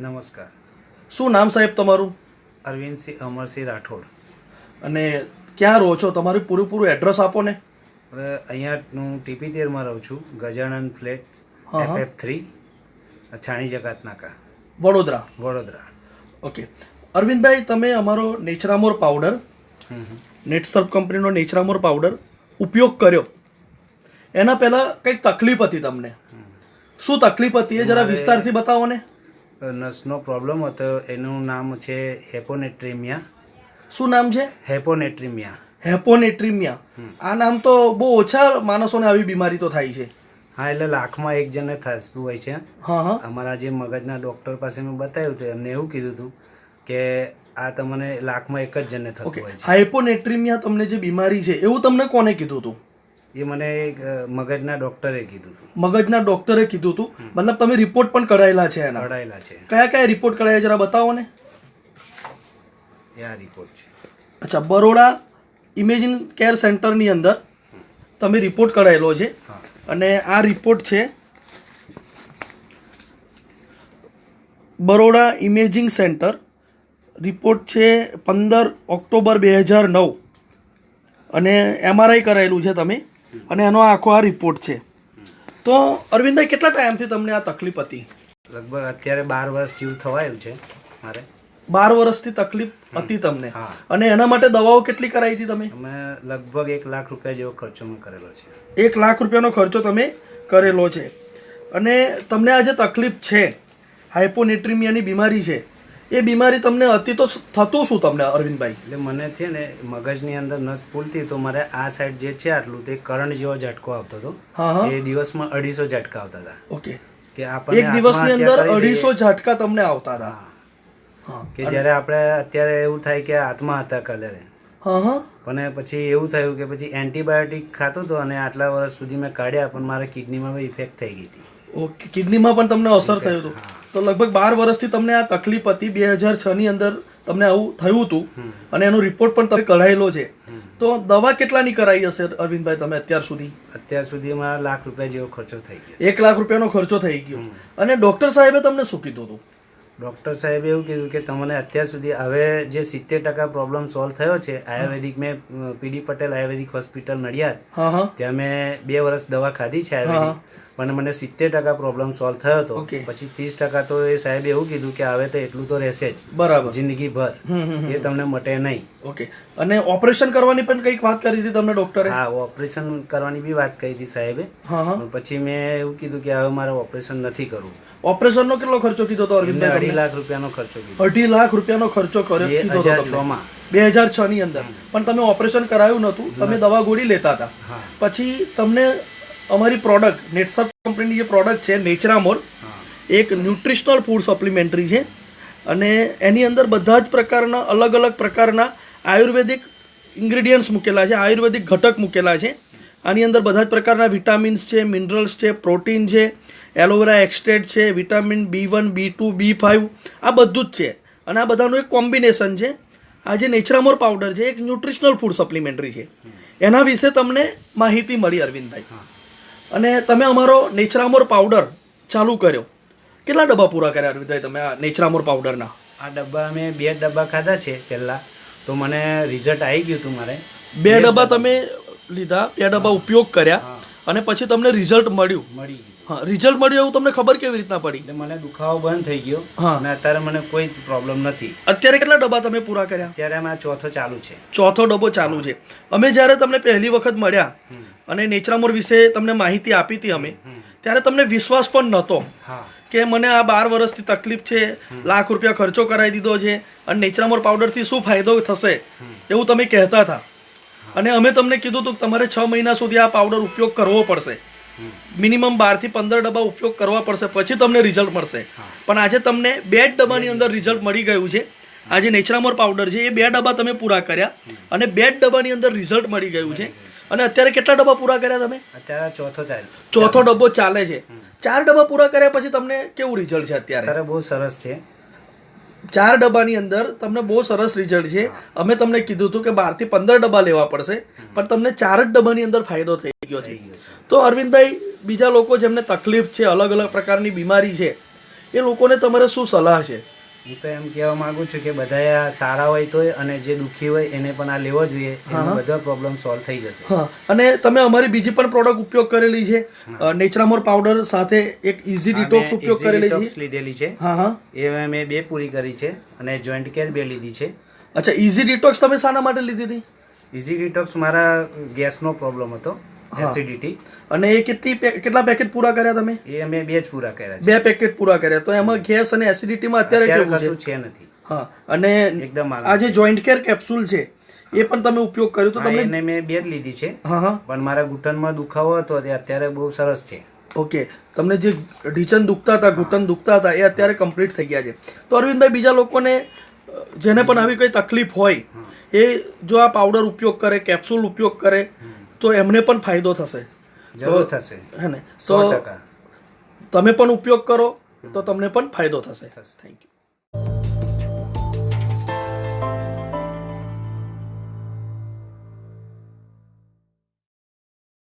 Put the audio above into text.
નમસ્કાર. શું નામ સાહેબ તમારું? અરવિંદસિંહ અમરસિંહ રાઠોડ. અને ક્યાં રહો છો? તમારું પૂરેપૂરું એડ્રેસ આપો ને. હવે અહીંયા હું TP13 રહું છું, ગજાનન ફ્લેટ FF3, છાણી જકાત નાકા, વડોદરા. ઓકે અરવિંદભાઈ, તમે અમારો નેચરામોર પાવડર, નેટસર્ફ કંપનીનો નેચરામોર પાવડર ઉપયોગ કર્યો, એના પહેલાં કંઈક તકલીફ હતી તમને. શું તકલીફ હતી એ જરા વિસ્તારથી બતાવો ને. નસનો પ્રોબ્લેમ હતો. એનું નામ છે હેપોનેટ્રીમિયા. શું નામ છે? હેપોનેટ્રીમિયા. આ નામ તો બહુ ઓછા માણસોને આવી બીમારી તો થાય છે. હા, એટલે લાખમાં એક જણને થતું હોય છે. અમારા જે મગજના ડૉક્ટર પાસે મેં બતાવ્યું હતું, એમને એવું કીધું હતું કે આ તમને લાખમાં એક જ જણને થતું હોય છે. હાઇપોનેટ્રીમિયા તમને જે બીમારી છે એવું તમને કોને કીધું હતું? એ મને મગજના ડૉક્ટરે કીધું હતું. મગજના ડૉક્ટરે કીધું હતું? મતલબ તમે રિપોર્ટ પણ કઢાયેલા છે એના? કઢાયેલા છે. કયા કયા રિપોર્ટ કઢાયા જરા બતાવો ને. આ રિપોર્ટ છે. અચ્છા, બરોડા ઇમેજિંગ કેર સેન્ટરની અંદર તમે રિપોર્ટ કઢાયેલો છે. અને આ રિપોર્ટ છે બરોડા ઇમેજિંગ સેન્ટર. રિપોર્ટ છે 15 ઓક્ટોબર 2009 અને MRI કરાયેલું છે તમે, અને એનો આખો આ રિપોર્ટ છે. તો અરવિંદભાઈ, કેટલા ટાઈમથી તમને આ તકલીફ હતી? લગભગ અત્યારે 12 વર્ષ જેવું થવાયું છે મારે. 12 વર્ષથી તકલીફ હતી તમને. અને એના માટે દવાઓ કેટલી કરાવી હતી તમે? અમે લગભગ 1 લાખ રૂપિયા જેવો ખર્ચો મેં કરેલો છે. 1 લાખ રૂપિયાનો ખર્ચો તમે કરેલો છે. અને તમને આ જે તકલીફ છે, હાઇપોનેટ્રીમિયાની બીમારી છે, એ બીમારી તમને હતી તો થતું શું તમને અરવિંદભાઈ? એટલે મને છે ને મગજની અંદર નસ ફૂલતી, તો મારે આ સાઈડ જે છે આટલું તે કરંટ જેવો ઝટકો આવતો હતો. એ દિવસમાં 250 ઝટકા આવતા હતા. ઓકે, કે આપણે એક દિવસની અંદર 250 ઝટકા તમને આવતા હતા. કે જ્યારે આપણે અત્યારે એવું થાય કે આત્મહત્યા કરે. પણ પછી એવું થયું કે પછી એન્ટીબાયોટિક ખાતો હતો અને આટલા વર્ષ સુધી મેં કાઢ્યા, પણ મારા કિડનીમાં ઇફેક્ટ થઈ ગઈ હતી. ઓકે, કિડનીમાં પણ તમને અસર થયું હતું. તો લગભગ 12 વર્ષથી તમને આ તકલીફ હતી. 2006ની અંદર તમને આવું થયું હતું અને એનો રિપોર્ટ પણ તમે કઢાયેલો છે. તો દવા કેટલાની કરાવી હશે અરવિંદભાઈ તમે અત્યાર સુધી? અત્યાર સુધી મારા 1 લાખ રૂપિયા જેવો ખર્ચો થઈ ગયો. 1 લાખ રૂપિયાનો ખર્ચો થઈ ગયો. અને ડૉક્ટર સાહેબે તમને શું કીધું હતું? ડૉક્ટર સાહેબે એવું કીધું કે તમને અત્યાર સુધી હવે જે 70% પ્રોબ્લેમ સોલ્વ થયો છે, આયુર્વેદિક મેં PD પટેલ આયુર્વેદિક હોસ્પિટલ નડિયાદ, ત્યાં મેં 2 વર્ષ દવા ખાધી છે આયુર્વેદિક, પણ મને 70% પ્રોબ્લેમ સોલ્વ થયો હતો. પછી 30% તો એ સાહેબે એવું કીધું કે હવે તો એટલું તો રહેશે જ, બરાબર, જિંદગીભર એ તમને મટે નહીં. ઓકે, અને ઓપરેશન કરવાની પણ કંઈક વાત કરી હતી તમને ડૉક્ટરે? હા, ઓપરેશન કરવાની બી વાત કરી હતી સાહેબે. પછી મેં એવું કીધું કે હવે મારે ઓપરેશન નથી કરવું. ઓપરેશનનો કેટલો ખર્ચો કીધો હતો અરવિંદભાઈ? 2.5 લાખ રૂપિયાનો ખર્ચો કીધો. 2.5 લાખ રૂપિયાનો ખર્ચો કર્યો 2006ની અંદર. પણ તમે ઓપરેશન કરાયું નહોતું, તમે દવા ગોળી લેતા હતા. પછી તમને અમારી પ્રોડક્ટ, નેટસર્ફ કંપનીની જે પ્રોડક્ટ છે નેચરામોર, એક ન્યુટ્રિશનલ ફૂડ સપ્લિમેન્ટરી છે, અને એની અંદર બધા જ પ્રકારના અલગ અલગ પ્રકારના આયુર્વેદિક ઇન્ગ્રીડિયન્ટ્સ મૂકેલા છે, આયુર્વેદિક ઘટક મૂકેલા છે. આની અંદર બધા જ પ્રકારના વિટામિન્સ છે, મિનરલ્સ છે, પ્રોટીન છે, એલોવેરા એક્સટ્રેક્ટ છે, વિટામિન B1, B2, B5, આ બધું જ છે. અને આ બધાનું એક કોમ્બિનેશન છે. આ જે નેચરામોર પાવડર છે એક ન્યુટ્રિશનલ ફૂડ સપ્લિમેન્ટરી છે. એના વિશે તમને માહિતી મળી અરવિંદભાઈ. અને તમે અમારો નેચરામોર પાવડર ચાલુ કર્યો. કેટલા ડબ્બા પૂરા કર્યા અરવિંદભાઈ તમે આ નેચરામોર પાવડરના? આ ડબ્બા મેં 2 ડબ્બા ખાધા છે પહેલાં, તો મને રિઝલ્ટ આવી ગયું હતું. મારે 2 ડબ્બા તમે લીધા, 2 ડબ્બા ઉપયોગ કર્યા, અને પછી તમને રિઝલ્ટ મળી ગયું. હા, રિઝલ્ટ મળ્યું એવું તમને ખબર કેવી રીતના પડી? મને દુખાવો બંધ થઈ ગયો અને અત્યારે મને કોઈ પ્રોબ્લેમ નથી. અત્યારે કેટલા ડબ્બા તમે પૂરા કર્યા? અત્યારે આ ચોથો ચાલુ છે. ચોથો ડબ્બો ચાલુ છે. અમે જ્યારે તમને પહેલી વખત મળ્યા અને નેચરામોર વિશે તમને માહિતી આપી હતી અમે, ત્યારે તમને વિશ્વાસ પણ નહોતો કે મને આ 12 વર્ષથી તકલીફ છે, 1 લાખ રૂપિયા ખર્ચો કરાવી દીધો છે, અને નેચરામોર પાવડરથી શું ફાયદો થશે એવું તમે કહેતા હતા. અને અમે તમને કીધું હતું કે તમારે 6 મહિના સુધી આ પાવડર ઉપયોગ કરવો પડશે, મિનિમમ 12 થી 15 ડબ્બા ઉપયોગ કરવા પડશે, પછી તમને રિઝલ્ટ મળશે. પણ આજે તમને 2 ડબ્બાની અંદર રિઝલ્ટ મળી ગયું છે. આ જે નેચરામોર પાવડર છે એ 2 ડબ્બા તમે પૂરા કર્યા અને 2 ડબ્બાની અંદર રિઝલ્ટ મળી ગયું છે. અને અત્યારે કેટલા ડબ્બા પૂરા કર્યા તમે? અત્યારે ચોથો ડબ્બો ચાલે છે. 4 ડબ્બા પૂરા કર્યા પછી તમને કેવું રિઝલ્ટ છે અત્યારે? બહુ સરસ છે. 4 ડબ્બાની અંદર તમને બહુ સરસ રિઝલ્ટ છે. અમે તમને કીધું હતું કે 12 થી 15 ડબ્બા લેવા પડશે, પણ તમને 4 જ ડબ્બાની અંદર ફાયદો થઈ ગયો છે. તો અરવિંદભાઈ, બીજા લોકો જેમને તકલીફ છે, અલગ અલગ પ્રકારની બીમારી છે, એ લોકોને તમારે શું સલાહ છે? હું તો એમ કહેવા માંગુ છું કે બધા સારા હોય તોય અને જે દુઃખી હોય એને પણ આ લેવો જોઈએ, એનો બધા પ્રોબ્લેમ સોલ્વ થઈ જશે. હા, અને તમે અમારી બીજી પણ પ્રોડક્ટ ઉપયોગ કરેલી છે, નેચરામોર પાવડર સાથે એક ઇઝી ડિટોક્સ ઉપયોગ કરેલી છે, લીધેલી છે. એ મેં 2 પૂરી કરી છે અને જોઈન્ટ કેર 2 લીધી છે. અચ્છા, ઇઝી ડિટોક્સ તમે શાના માટે લીધી હતી? ઇઝી ડિટોક્સ મારા ગેસનો પ્રોબ્લેમ હતો, એસિડિટી. અને એ કેટલા પેકેટ પૂરા કર્યા તમે? એ અમે 2 જ પૂરા કર્યા છે. 2 પેકેટ પૂરા કર્યા. તો એમાં ગેસ અને એસિડિટીમાં અત્યારે કશું છે નથી. હા, અને એકદમ આ જે જોઈન્ટ કેર કેપ્સ્યુલ છે એ પણ તમે ઉપયોગ કર્યો તો તમને? એને મેં 2 જ લીધી છે. પણ મારા ઘૂંટણમાં દુખાવો હતો તે અત્યારે બહુ સરસ છે. ઓકે, તમને જે ઢીચણ દુખતા હતા, ઘૂંટણ દુખતા હતા, એ અત્યારે કમ્પ્લીટ થઈ ગયા છે. તો અરવિંદભાઈ, બીજા લોકોને જેને પણ આવી કોઈ તકલીફ હોય એ જો આ પાવડર ઉપયોગ કરે, કેપ્સ્યુલ ઉપયોગ કરે તો એમને પણ ફાયદો થશે. જરૂર થશે, હે ને? તો તમે પણ ઉપયોગ કરો તો તમને પણ ફાયદો થશે. Thank you.